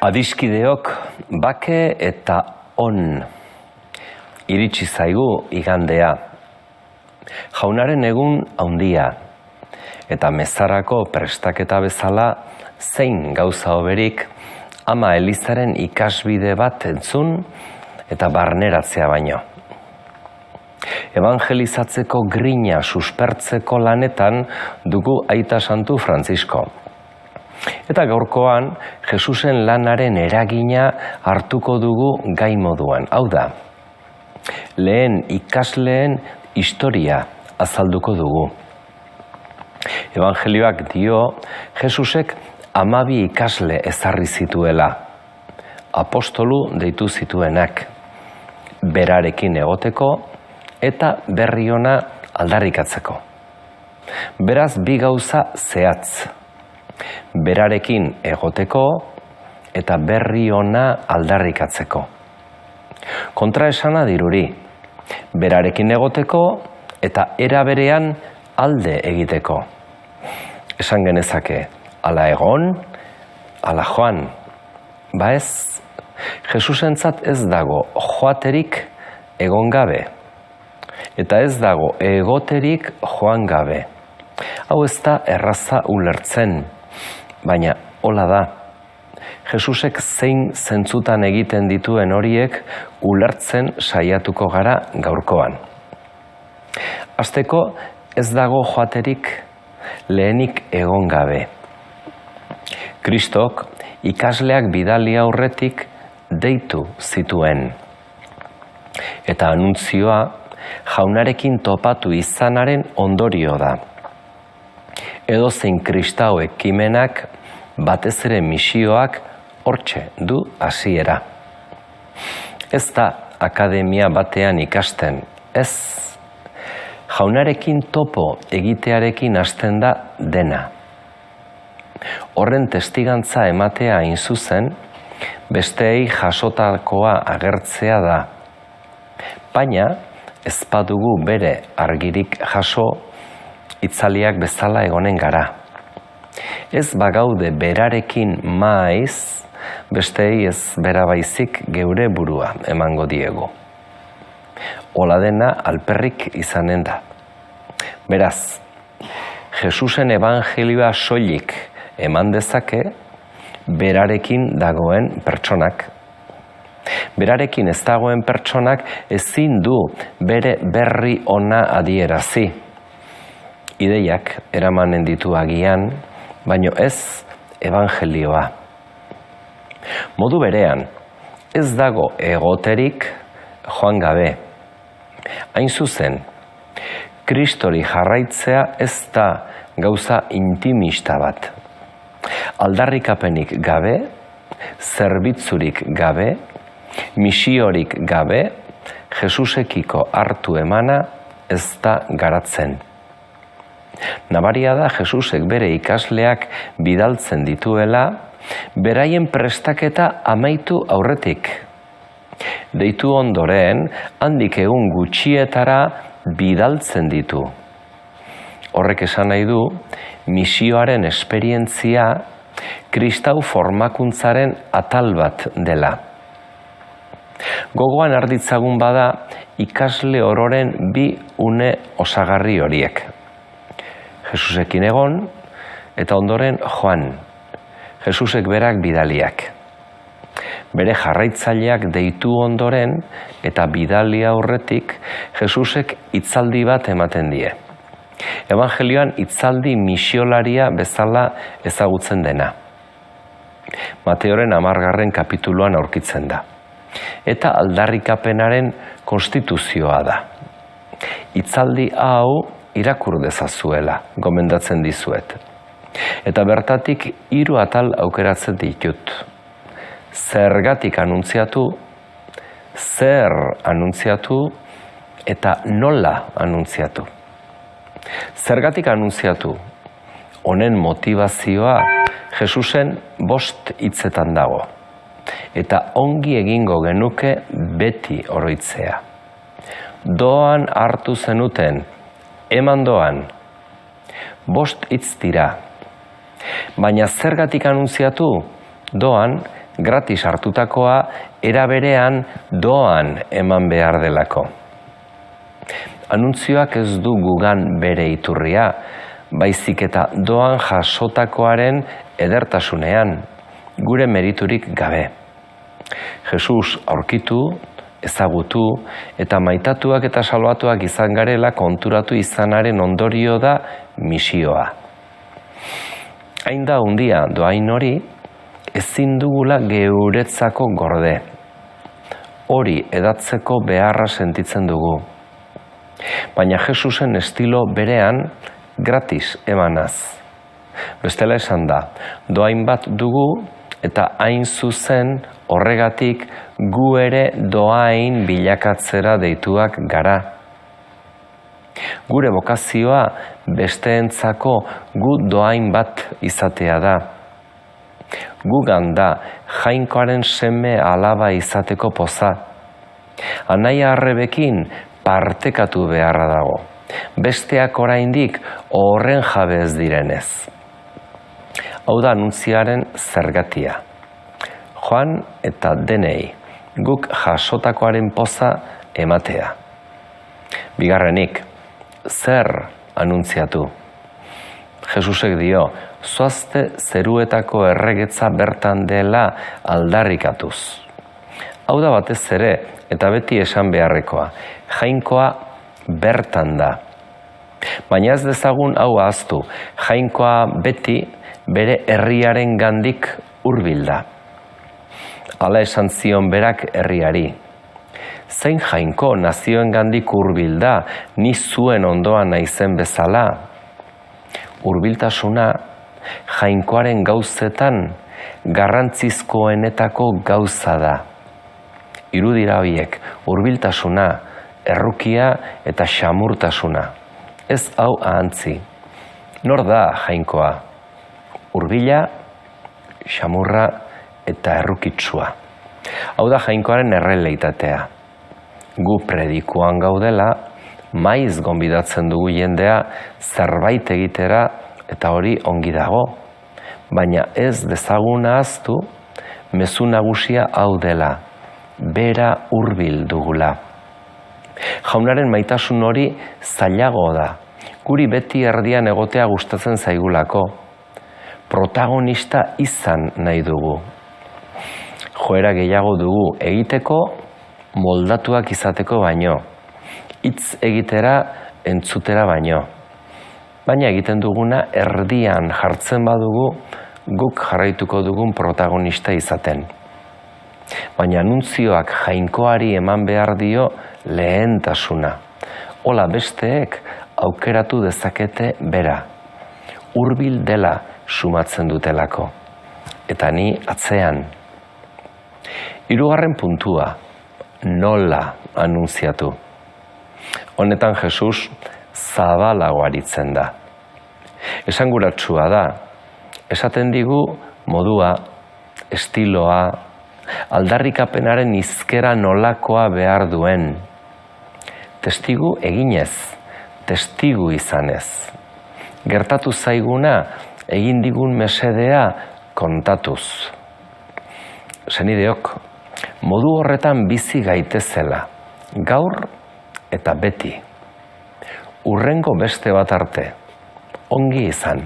Adiskideok, bake eta on. Iritsi zaigu igandea. Jaunaren egun handia. Eta mezarako prestaketa bezala zein gauza hoberik ama Elizaren ikasbide bat entzun eta barneratzea baino. Evangelizatzeko grina suspertzeko lanetan dugu Aita Santu Frantzisko. Eta gaurkoan, Jesusen lanaren eragina hartuko dugu gai moduan. Hau da, lehen ikasleen historia azalduko dugu. Evangelioak dio, Jesusek 12 ikasle ezarri zituela. Apostolu deitu zituenak. Berarekin egoteko eta berri ona aldarrikatzeko. Beraz, bi gauza zehatz. Berarekin egoteko eta berri ona aldarrikatzeko. Kontraesana diruri, berarekin egoteko eta era berean alde egiteko. Esan genezake, ala egon, ala joan. Ba ez, Jesusentzat ez dago joaterik egon gabe. Eta ez dago egoterik joan gabe. Hau ez da erraza ulertzen. Baina, hola da, Jesusek zein zentzutan egiten dituen horiek ulertzen saiatuko gara gaurkoan. Hasteko, ez dago joaterik lehenik egon gabe. Kristok ikasleak bidali aurretik deitu zituen. Eta anuntzioa jaunarekin topatu izanaren ondorio da. Edozein kristau ekimenak, batez ere misioak, hortxe du hasiera. Ez da akademia batean ikasten, ez. Jaunarekin topo egitearekin hasten da dena. Horren testigantza ematea hain zuzen, besteei jasotakoa agertzea da. Baina, ez badugu bere argirik jaso, itzaliak bezala egonen gara. Ez bagaude berarekin maiz, besteei ez bera baizik geure burua emango diegu. Hola dena alperrik izanen da. Beraz, Jesusen evangelioa soilik eman dezake, berarekin dagoen pertsonak. Berarekin ez dagoen pertsonak ezin du bere berri ona adierazi. Ideiak eramanen ditu agian, baino ez evangelioa. Modu berean, ez dago egoterik joan gabe. Hain zuzen, Kristori jarraitzea ez da gauza intimista bat. Aldarrikapenik gabe, zerbitzurik gabe, misiorik gabe, Jesusekiko hartu emana ez da garatzen. Nabaria da Jesusek bere ikasleak bidaltzen dituela, beraien prestaketa amaitu aurretik. Deitu ondoren, handik egun gutxietara bidaltzen ditu. Horrek esan nahi du, misioaren esperientzia kristau formakuntzaren atal bat dela. Gogoan arditzagun bada ikasle ororen bi une osagarri horiek. Jesusekin egon, eta ondoren joan. Jesusek berak bidaliak. Bere jarraitzaileak deitu ondoren, eta bidalia aurretik, Jesusek hitzaldi bat ematen die. Evangelioan hitzaldi misiolaria bezala ezagutzen dena. Mateoren 10. kapituluan aurkitzen da. Eta aldarrikapenaren konstituzioa da. Hitzaldi hau irakur dezazuela, gomendatzen dizuet. Eta bertatik 3 atal aukeratzen ditut. Zergatik anuntziatu, zer anuntziatu, eta nola anuntziatu. Zergatik anuntziatu, honen motivazioa Jesusen 5 hitzetan dago. Eta ongi egingo genuke beti oroitzea. Doan hartu zenuten, eman doan, 5 hitz dira. Baina zergatik anuntziatu, doan gratis hartutakoa era berean doan eman behar delako. Anuntzioak ez du gugan bere iturria, baizik eta doan jasotakoaren edertasunean, gure meriturik gabe. Jesus aurkitu, ezagutu eta maitatuak eta salbatuak izan garela konturatu izanaren ondorio da misioa. Hain da handia doain hori, ezin dugula geuretzako gorde. Hori edatzeko beharra sentitzen dugu. Baina Jesusen estilo berean gratis emanaz. Bestela esan da, doain bat dugu eta hain zuzen horregatik gu ere doain bilakatzera deituak gara. Gure bokazioa besteentzako gu doain bat izatea da. Gugan da Jainkoaren seme alaba izateko poza. Anaia Arrebekin partekatu beharra dago. Besteak oraindik horren jabe ez direnez. Hau da anuntziaren zergatia. Joan eta denei, guk jasotakoaren poza ematea. Bigarrenik, zer anuntziatu? Jesusek dio, zoazte zeruetako erregetza bertan dela aldarrikatuz. Hau da batez ere, eta beti esan beharrekoa, Jainkoa bertan da. Baina ez dezagun hau ahaztu, Jainkoa beti bere herriaren gandik hurbil da. Hala esan zion berak herriari. Zein Jainko nazioen gandik hurbil da, ni zuen ondoan naizen bezala. Hurbiltasuna Jainkoaren gauzetan garrantzizkoenetako gauza da. Hiru dira horiek, hurbiltasuna, errukia eta xamurtasuna. Ez hau ahantzi. Nor da Jainkoa? Hurbila, xamurra eta errukitsua. Hau da Jainkoaren errealitatea. Gu predikuan gaudela, maiz gonbidatzen dugu jendea zerbait egitera eta hori ongi dago. Baina ez dezagun ahaztu, mezu nagusia hau dela, bera hurbil dugula. Jaunaren maitasun hori zailago da, guri beti erdian egotea gustatzen zaigulako. Protagonista izan nahi dugu. Joera gehiago dugu egiteko, moldatuak izateko baino. Hitz egitera, entzutera baino. Baina egiten duguna erdian jartzen badugu, guk jarraituko dugun protagonista izaten. Baina anuntzioak Jainkoari eman behar dio lehentasuna. Hola besteek aukeratu dezakete bera. Hurbil dela sumatzen dutelako. Eta ni atzean. Hirugarren puntua, nola anuntziatu. Honetan Jesus zabalago aritzen da. Esanguratsua da. Esaten digu modua, estiloa, aldarrikapenaren hizkera nolakoa behar duen. Testigu eginez, testigu izanez. Gertatu zaiguna, egin digun mesedea kontatuz. Senideok, modu horretan bizi gaitezela, gaur eta beti. Hurrengo beste bat arte, ongi izan.